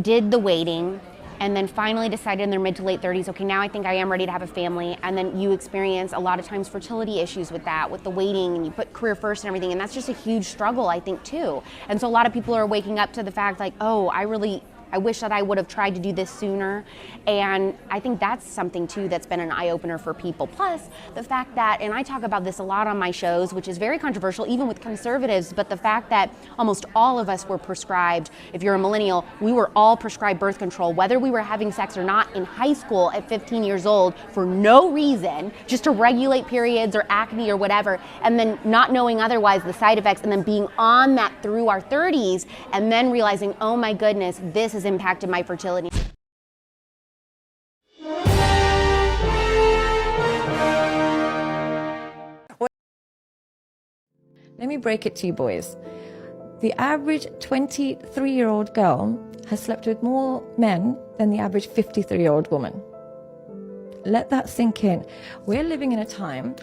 did the waiting and then finally decided in their mid to late 30s, okay, now I think I am ready to have a family. And then you experience a lot of times fertility issues with that, with the waiting, and you put career first and everything. And that's just a huge struggle, I think, too. And so a lot of people are waking up to the fact like, oh, I wish that I would have tried to do this sooner. And I think that's something too that's been an eye-opener for people. Plus the fact that, and I talk about this a lot on my shows, which is very controversial even with conservatives, but the fact that almost all of us were prescribed, if you're a millennial, we were all prescribed birth control, whether we were having sex or not, in high school at 15 years old for no reason, just to regulate periods or acne or whatever, and then not knowing otherwise the side effects, and then being on that through our 30s, and then realizing, oh my goodness, this has impacted my fertility. Let me break it to you boys. The average 23-year-old girl has slept with more men than the average 53-year-old woman. Let that sink in. We're living in a time,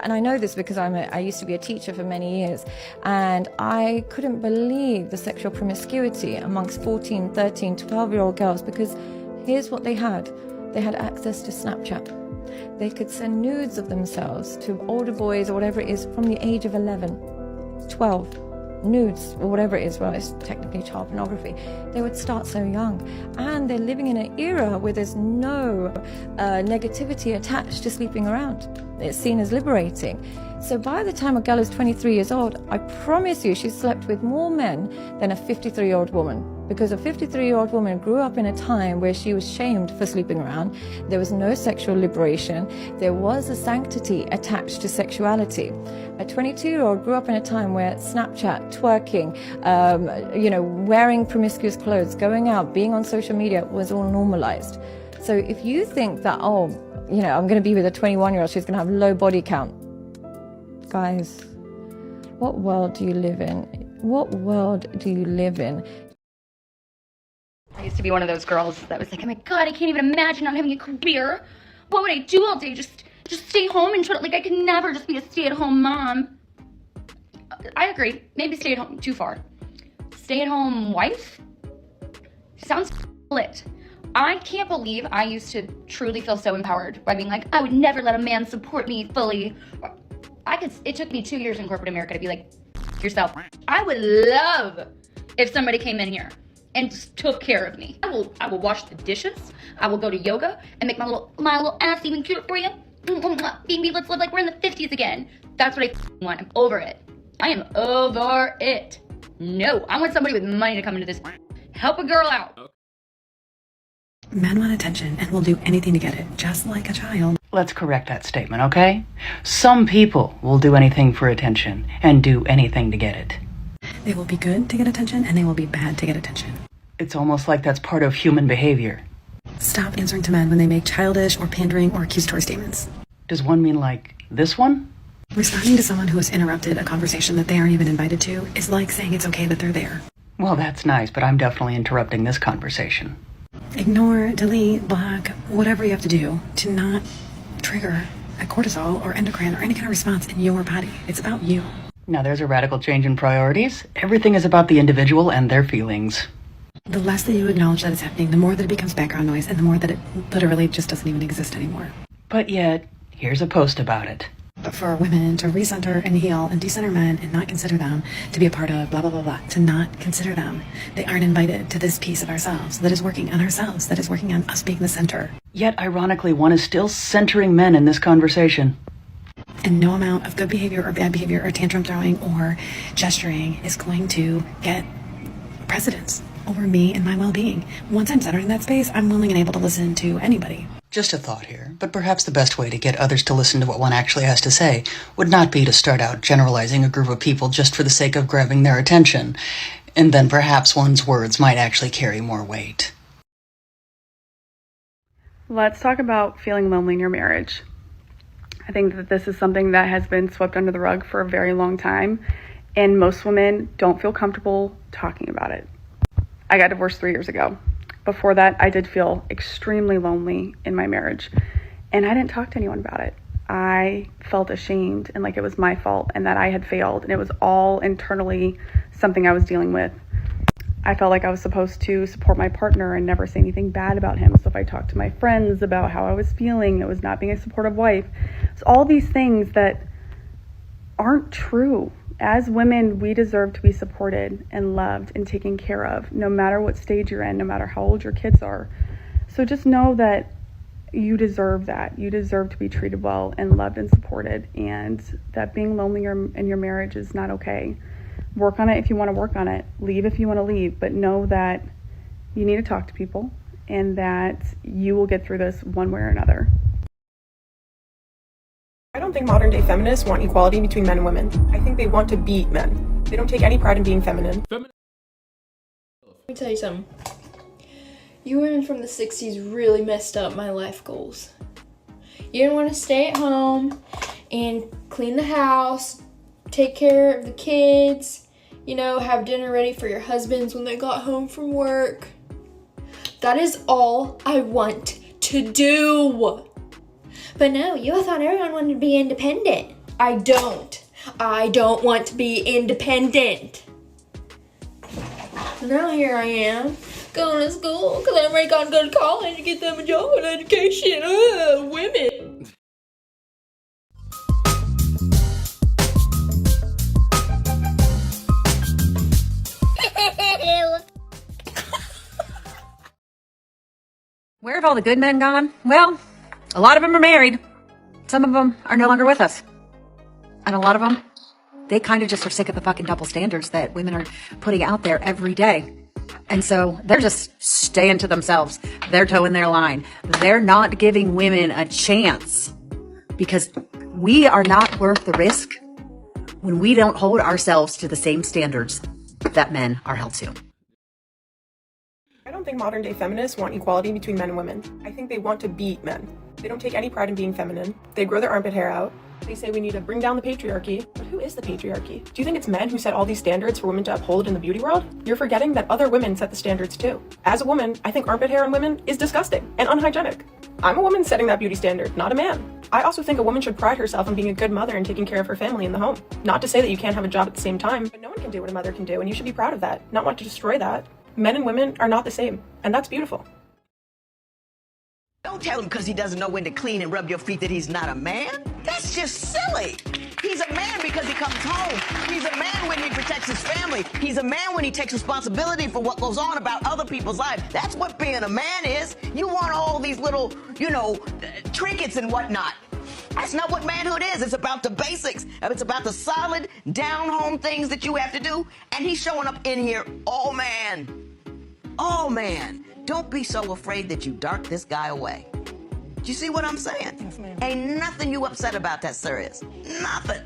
and I know this because I used to be a teacher for many years, and I couldn't believe the sexual promiscuity amongst 14, 13, 12-year-old girls, because here's what they had. They had access to Snapchat. They could send nudes of themselves to older boys or whatever it is from the age of 11, 12. Nudes or whatever it is, well, it's technically child pornography. They would start so young, and they're living in an era where there's no negativity attached to sleeping around. It's seen as liberating. So by the time a girl is 23 years old, I promise you she's slept with more men than a 53-year-old woman, because a 53-year-old woman grew up in a time where she was shamed for sleeping around. There was no sexual liberation. There was a sanctity attached to sexuality. A 22-year-old grew up in a time where Snapchat, twerking, wearing promiscuous clothes, going out, being on social media was all normalized. So if you think that, I'm going to be with a 21-year-old, she's going to have low body count. Guys, what world do you live in? What world do you live in? I used to be one of those girls that was like, oh my God, I can't even imagine not having a career. What would I do all day? Just stay home and try to, I could never just be a stay-at-home mom. I agree. Maybe stay-at-home, too far. Stay-at-home wife? Sounds lit. I can't believe I used to truly feel so empowered by being like, I would never let a man support me fully. It took me 2 years in corporate America to be like, yourself. I would love if somebody came in here and just took care of me. I will wash the dishes. I will go to yoga and make my little ass even cuter for you. Baby, let's live like we're in the 50s again. That's what I want. I'm over it. I am over it. No, I want somebody with money to come into this. Help a girl out. Men want attention and will do anything to get it, just like a child. Let's correct that statement, okay? Some people will do anything for attention and do anything to get it. They will be good to get attention and they will be bad to get attention. It's almost like that's part of human behavior. Stop answering to men when they make childish or pandering or accusatory statements. Does one mean like this one? Responding to someone who has interrupted a conversation that they aren't even invited to is like saying it's okay that they're there. Well, that's nice, but I'm definitely interrupting this conversation. Ignore, delete, block, whatever you have to do to not trigger a cortisol or endocrine or any kind of response in your body. It's about you. Now there's a radical change in priorities. Everything is about the individual and their feelings. The less that you acknowledge that it's happening, the more that it becomes background noise and the more that it literally just doesn't even exist anymore. But yet, here's a post about it. For women to recenter and heal and decenter men and not consider them to be a part of blah, blah, blah, blah, to not consider them. They aren't invited to this piece of ourselves that is working on ourselves, that is working on us being the center. Yet, ironically, one is still centering men in this conversation. And no amount of good behavior or bad behavior or tantrum throwing or gesturing is going to get precedence over me and my well-being. Once I'm centered in that space, I'm willing and able to listen to anybody. Just a thought here, but perhaps the best way to get others to listen to what one actually has to say would not be to start out generalizing a group of people just for the sake of grabbing their attention, and then perhaps one's words might actually carry more weight. Let's talk about feeling lonely in your marriage. I think that this is something that has been swept under the rug for a very long time, and most women don't feel comfortable talking about it. I got divorced 3 years ago. Before that, I did feel extremely lonely in my marriage, and I didn't talk to anyone about it. I felt ashamed and like it was my fault and that I had failed, and it was all internally something I was dealing with. I felt like I was supposed to support my partner and never say anything bad about him. So if I talked to my friends about how I was feeling, it was not being a supportive wife. So all these things that aren't true. As women, we deserve to be supported and loved and taken care of, no matter what stage you're in, no matter how old your kids are. So just know that you deserve that. You deserve to be treated well and loved and supported, and that being lonely in your marriage is not okay. Work on it if you want to work on it. Leave if you want to leave, but know that you need to talk to people and that you will get through this one way or another. I don't think modern day feminists want equality between men and women. I think they want to be men. They don't take any pride in being feminine. Let me tell you something. You women from the 60s really messed up my life goals. You didn't want to stay at home and clean the house, take care of the kids, have dinner ready for your husbands when they got home from work. That is all I want to do. But no, you thought everyone wanted to be independent. I don't. I don't want to be independent. Now here I am, going to school because I'm ready to go to college and get them a job and education. Women. Where have all the good men gone? Well, a lot of them are married. Some of them are no longer with us. And a lot of them, they kind of just are sick of the fucking double standards that women are putting out there every day. And so they're just staying to themselves. They're towing their line. They're not giving women a chance because we are not worth the risk when we don't hold ourselves to the same standards that men are held to. I don't think modern day feminists want equality between men and women. I think they want to be men. They don't take any pride in being feminine. They grow their armpit hair out. They say we need to bring down the patriarchy. But who is the patriarchy? Do you think it's men who set all these standards for women to uphold in the beauty world? You're forgetting that other women set the standards too. As a woman, I think armpit hair on women is disgusting and unhygienic. I'm a woman setting that beauty standard, not a man. I also think a woman should pride herself on being a good mother and taking care of her family in the home. Not to say that you can't have a job at the same time, but no one can do what a mother can do, and you should be proud of that, not want to destroy that. Men and women are not the same, and that's beautiful. Don't tell him because he doesn't know when to clean and rub your feet that he's not a man. That's just silly. He's a man because he comes home. He's a man when he protects his family. He's a man when he takes responsibility for what goes on about other people's lives. That's what being a man is. You want all these little, trinkets and whatnot. That's not what manhood is. It's about the basics. It's about the solid, down-home things that you have to do. And he's showing up in here all man. All man. Don't be so afraid that you dark this guy away. Do you see what I'm saying? Yes, ma'am. Ain't nothing you upset about that, sir, is. Nothing.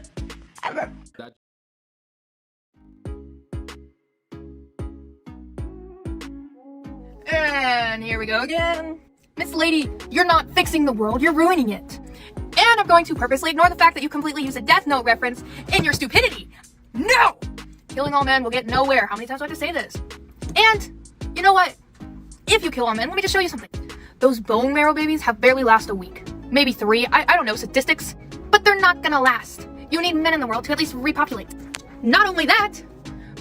And here we go again. Miss Lady, you're not fixing the world, you're ruining it. And I'm going to purposely ignore the fact that you completely use a Death Note reference in your stupidity. No! Killing all men will get nowhere. How many times do I have to say this? And, you know what? If you kill all men, let me just show you something. Those bone marrow babies have barely last a week. Maybe 3, I don't know, statistics. But they're not gonna last. You need men in the world to at least repopulate. Not only that,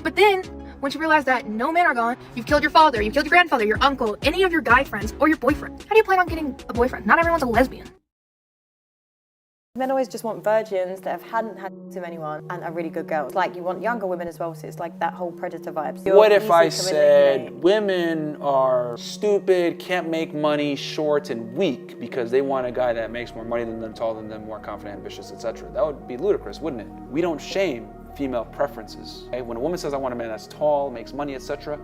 but then, once you realize that no men are gone, you've killed your father, you've killed your grandfather, your uncle, any of your guy friends, or your boyfriend. How do you plan on getting a boyfriend? Not everyone's a lesbian. Men always just want virgins that hadn't had sex with anyone and are really good girls. Like, you want younger women as well, so it's like that whole predator vibe. So what if I said women are stupid, can't make money, short, and weak because they want a guy that makes more money than them, taller than them, more confident, ambitious, etc.? That would be ludicrous, wouldn't it? We don't shame female preferences. Okay? When a woman says, I want a man that's tall, makes money, etc.,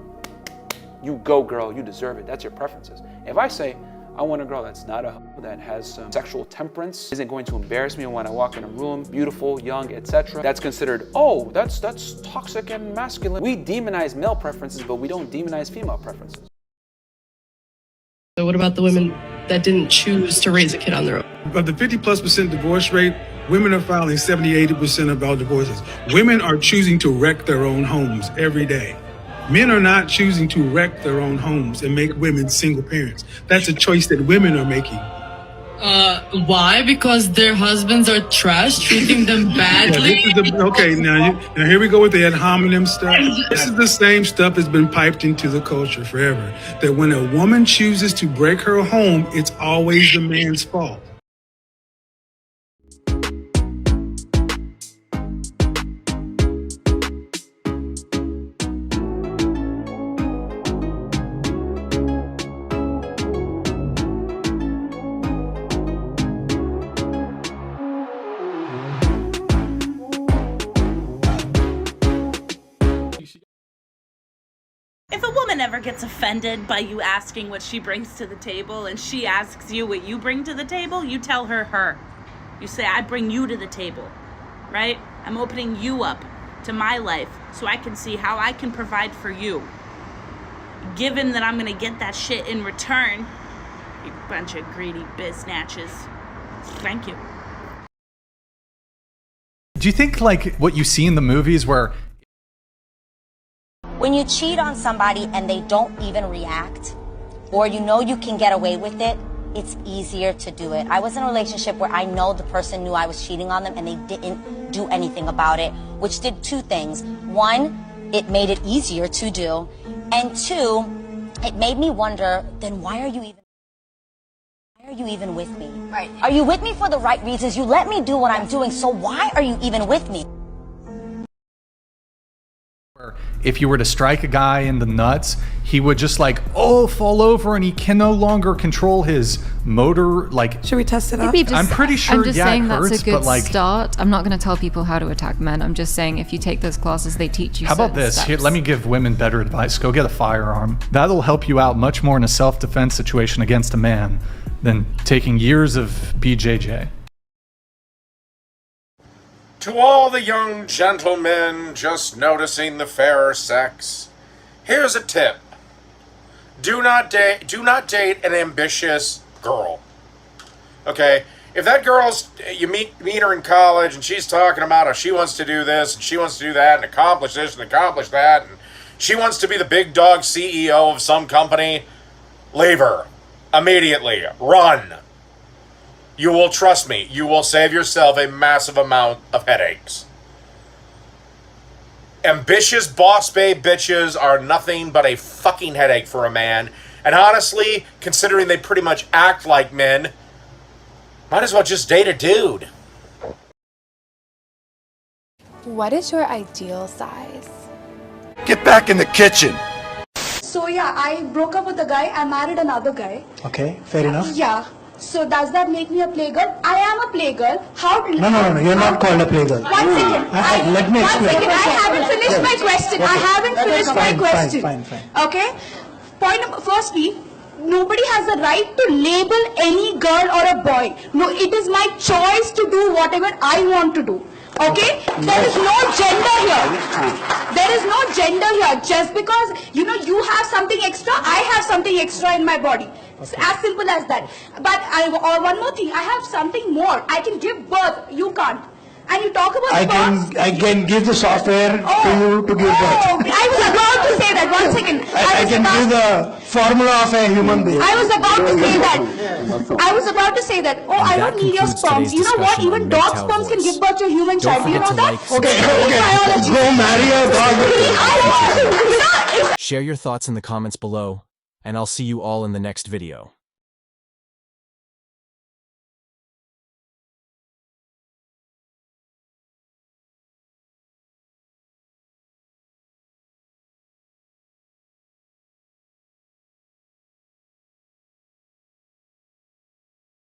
you go, girl, you deserve it. That's your preferences. If I say, I want a girl that's not a hoe, that has some sexual temperance, isn't going to embarrass me when I walk in a room, beautiful, young, etc. That's considered, oh, that's toxic and masculine. We demonize male preferences, but we don't demonize female preferences. So what about the women that didn't choose to raise a kid on their own? Of the 50+% divorce rate, women are filing 70-80% of all divorces. Women are choosing to wreck their own homes every day. Men are not choosing to wreck their own homes and make women single parents. That's a choice that women are making. Why? Because their husbands are trash, treating them badly? Now here we go with the ad hominem stuff. This is the same stuff that's been piped into the culture forever. That when a woman chooses to break her home, it's always the man's fault. If a woman ever gets offended by you asking what she brings to the table and she asks you what you bring to the table, you tell her. You say, I bring you to the table, right? I'm opening you up to my life so I can see how I can provide for you. Given that I'm gonna get that shit in return, you bunch of greedy biznatches. Thank you. Do you think like what you see in the movies where when you cheat on somebody and they don't even react, or you know you can get away with it, it's easier to do it. I was in a relationship where I know the person knew I was cheating on them and they didn't do anything about it, which did 2 things. 1, it made it easier to do, and 2, it made me wonder, then why are you even with me? Right. Are you with me for the right reasons? You let me do what I'm doing, so why are you even with me? if you were to strike a guy in the nuts, he would just like, fall over, and he can no longer control his motor. Like, should we test it out? I'm pretty sure. I'm just saying it hurts, that's a good but like, start. I'm not going to tell people how to attack men. I'm just saying if you take those classes, they teach you. How about this? Here, let me give women better advice. Go get a firearm. That'll help you out much more in a self-defense situation against a man than taking years of BJJ. To all the young gentlemen just noticing the fairer sex, here's a tip. Do not date an ambitious girl. Okay? If that girl's, you meet her in college and she's talking about how she wants to do this and she wants to do that and accomplish this and accomplish that, and she wants to be the big dog CEO of some company, leave her. Immediately. Run. You will, trust me, you will save yourself a massive amount of headaches. Ambitious boss babe bitches are nothing but a fucking headache for a man. And honestly, considering they pretty much act like men, might as well just date a dude. What is your ideal size? Get back in the kitchen. So yeah, I broke up with a guy, I married another guy. Okay, fair enough. Yeah. So does that make me a playgirl? I am a playgirl. How? No. You're not called a playgirl. One second. Let me explain. 1 second. I haven't finished my question. I haven't finished my question. Fine. Okay. Point number. Firstly, nobody has the right to label any girl or a boy. No, it is my choice to do whatever I want to do. Okay? There is no gender here. There is no gender here. Just because, you know, you have something extra, I have something extra in my body. It's as simple as that. But one more thing, I have something more. I can give birth, you can't. And you talk about I can give the software to you to give birth. I was about to say that. 1 second. I can give the formula of a human being. I was about to say that. I was about to say that. Oh, I don't need your sperms. You know what? Even dog sperms can give birth to a human child. Do you know that? Okay. Go marry a dog. Share your thoughts in the comments below, and I'll see you all in the next video.